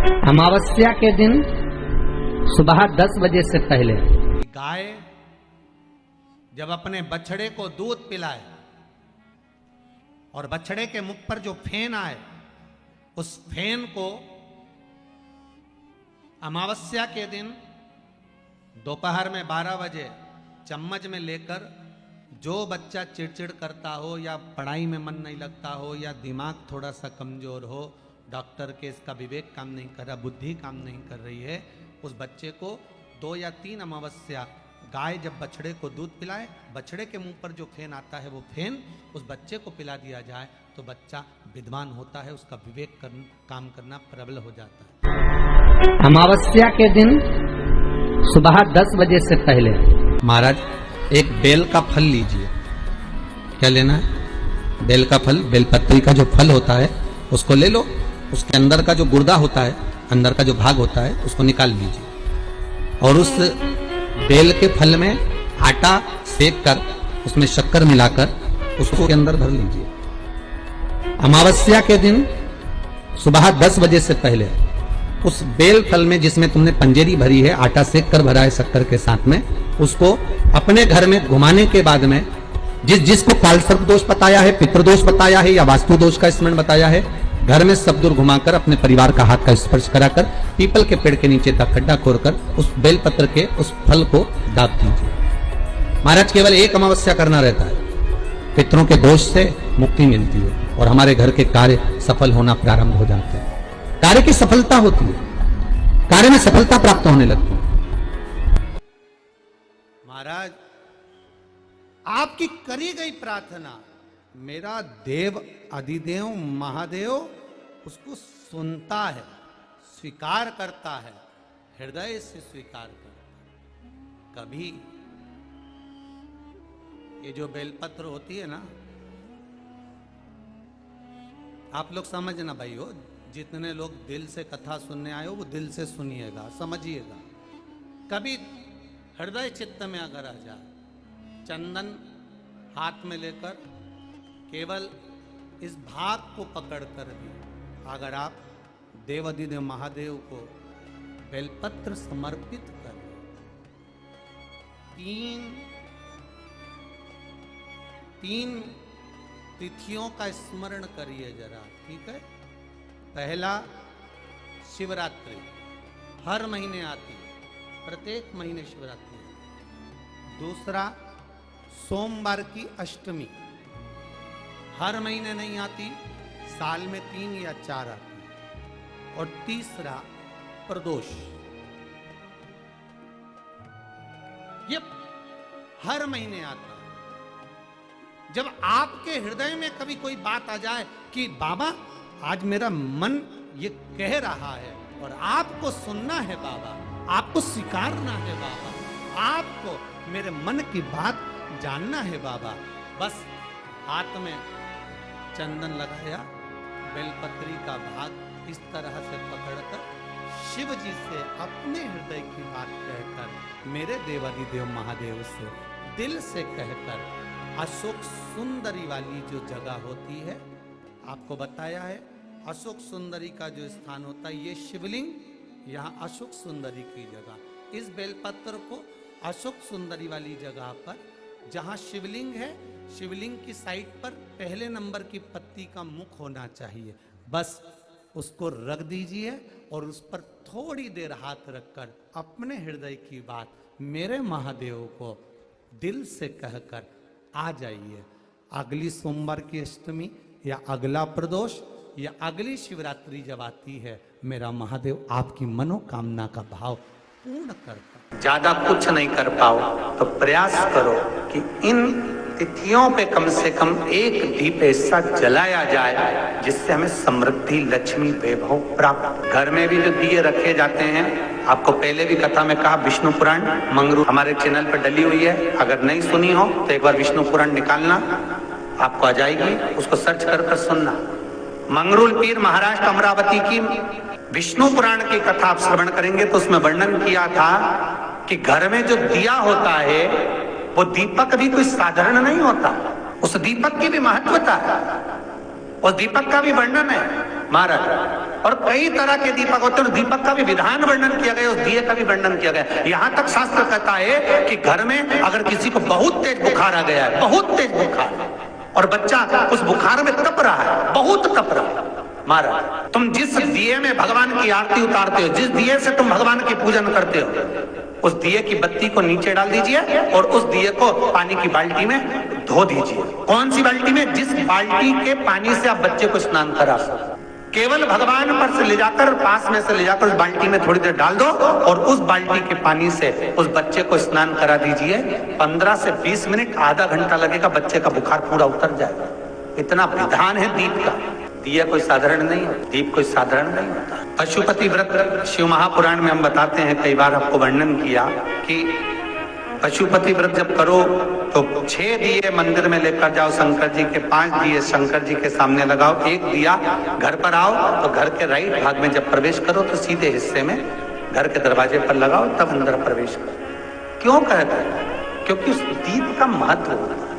अमावस्या के दिन सुबह 10 बजे से पहले गाय जब अपने बछड़े को दूध पिलाए और बछड़े के मुख पर जो फेन आए, उस फेन को अमावस्या के दिन दोपहर में 12 बजे चम्मच में लेकर जो बच्चा चिड़चिड़ करता हो या पढ़ाई में मन नहीं लगता हो या दिमाग थोड़ा सा कमजोर हो, डॉक्टर के इसका विवेक काम नहीं कर रहा, बुद्धि काम नहीं कर रही है, उस बच्चे को 2 या 3 अमावस्या गाय जब बछड़े को दूध पिलाए, बछड़े के मुंह पर जो फेन आता है वो फेन उस बच्चे को पिला दिया जाए तो बच्चा विद्वान होता है, उसका विवेक काम करना प्रबल हो जाता है। अमावस्या के दिन सुबह 10 बजे से पहले महाराज एक बेल का फल लीजिए। क्या लेना है? बेल का फल, बेलपत्री का जो फल होता है उसको ले लो, उसके अंदर का जो गुर्दा होता है, अंदर का जो भाग होता है उसको निकाल लीजिए और उस बेल के फल में आटा सेक कर उसमें शक्कर मिलाकर उसको के अंदर भर लीजिए। अमावस्या के दिन सुबह 10 बजे से पहले उस बेल फल में जिसमें तुमने पंजेरी भरी है, आटा सेक कर भरा है शक्कर के साथ में, उसको अपने घर में घुमाने के बाद में जिसको कालसर्प दोष बताया है, पितृदोष बताया है या वास्तु दोष का स्मरण बताया है, घर में सब दूर घुमाकर अपने परिवार का हाथ का स्पर्श कराकर पीपल के पेड़ के नीचे तक खड्डा खोदकर उस बेलपत्र के उस फल को दाब दीजिए। महाराज केवल एक अमावस्या करना रहता है, पितरों के दोष से मुक्ति मिलती है और हमारे घर के कार्य सफल होना प्रारंभ हो जाते हैं। कार्य की सफलता होती है, कार्य में सफलता प्राप्त होने लगती है। महाराज आपकी करी गई प्रार्थना मेरा देव अधिदेव महादेव उसको सुनता है, स्वीकार करता है, हृदय से स्वीकार करता है। कभी ये जो बेलपत्र होती है ना, आप लोग समझना भाई हो, जितने लोग दिल से कथा सुनने आए हो वो दिल से सुनिएगा, समझिएगा। कभी हृदय चित्त में अगर आ जाए, चंदन हाथ में लेकर केवल इस भाग को पकड़कर भी अगर आप देवाधिदेव महादेव को बेलपत्र समर्पित करें, 3 तिथियों का स्मरण करिए जरा, ठीक है? पहला शिवरात्रि हर महीने आती है, प्रत्येक महीने शिवरात्रि। दूसरा सोमवार की अष्टमी हर महीने नहीं आती, साल में 3 या 4 आती है। और तीसरा प्रदोष, ये हर महीने आता है। जब आपके हृदय में कभी कोई बात आ जाए कि बाबा आज मेरा मन ये कह रहा है और आपको सुनना है बाबा, आपको स्वीकारना है बाबा, आपको मेरे मन की बात जानना है बाबा, बस हाथ में चंदन लगाया, बेलपत्री का भाग इस तरह से पकड़कर शिव जी से अपने हृदय की बात कहकर, मेरे देवाधिदेव महादेव से दिल से कहकर, अशोक सुंदरी वाली जो जगह होती है, आपको बताया है अशोक सुंदरी का जो स्थान होता है, ये शिवलिंग, यहाँ अशोक सुंदरी की जगह, इस बेलपत्र को अशोक सुंदरी वाली जगह पर जहाँ शिवलिंग है, शिवलिंग की साइड पर पहले नंबर की पत्ती का मुख होना चाहिए, बस उसको रख दीजिए और उस पर थोड़ी देर हाथ रखकर अपने हृदय की बात मेरे महादेव को दिल से कहकर आ जाइए। अगली सोमवार की अष्टमी या अगला प्रदोष या अगली शिवरात्रि जब आती है, मेरा महादेव आपकी मनोकामना का भाव पूर्ण करता। ज्यादा कुछ नहीं कर पाओ तो प्रयास करो कि इन तिथियों पे कम से कम एक दीप ऐसा जलाया जाए जिससे हमें समृद्धि, लक्ष्मी, वैभव प्राप्त। घर में भी जो दिए रखे जाते हैं, आपको पहले भी कथा में कहा, विष्णु पुराण मंगरू हमारे चैनल पर डली हुई है, अगर नहीं सुनी हो तो एक बार विष्णु पुराण निकालना, आपको आ जाएगी, उसको सर्च कर सुनना। मंगरूल पीर महाराष्ट्र अमरावती की विष्णु पुराण की कथा आप श्रवण करेंगे तो उसमें वर्णन किया था कि घर में जो दिया होता है वो दीपक भी कोई साधारण नहीं होता, उस दीपक की भी महत्वता है। उस दीपक का भी वर्णन है महाराज, और कई तरह के दीपक होते हैं। दीपक का भी विधान वर्णन किया गया, उस दिए का भी वर्णन किया गया। यहां तक शास्त्र कहता है कि घर में अगर किसी को बहुत तेज बुखार आ गया है, बहुत तेज बुखार, और बच्चा उस बुखार में तप रहा है, बहुत तप रहा है, महाराज, तुम जिस दिए में भगवान की आरती उतारते हो, जिस दिए से तुम भगवान की पूजन करते हो, उस दिए की बत्ती को नीचे डाल दीजिए और उस दिए को पानी की बाल्टी में धो दीजिए। कौन सी बाल्टी में? जिस बाल्टी के पानी से आप बच्चे को स्नान करा सको। केवल भगवान पर से ले जाकर, पास में से ले जाकर उस बाल्टी में थोड़ी देर डाल दो और उस बाल्टी के पानी से उस बच्चे को स्नान करा दीजिए। 15 से 20 मिनट, आधा घंटा लगेगा, बच्चे का बुखार पूरा उतर जाएगा। इतना विधान है दीप का। दिया कोई साधारण नहीं होता, दीप कोई साधारण नहीं होता। पशुपति व्रत शिव महापुराण में हम बताते हैं, कई बार आपको वर्णन किया कि पशुपति व्रत जब करो तो 6 दिए मंदिर में लेकर जाओ शंकर जी के, 5 दिए शंकर जी के सामने लगाओ, 1 दिया घर पर आओ तो घर के राइट भाग में जब प्रवेश करो तो सीधे हिस्से में घर के दरवाजे पर लगाओ, तब अंदर प्रवेश करो। क्यों कहते हैं? क्योंकि उस दीप का महत्व होता है।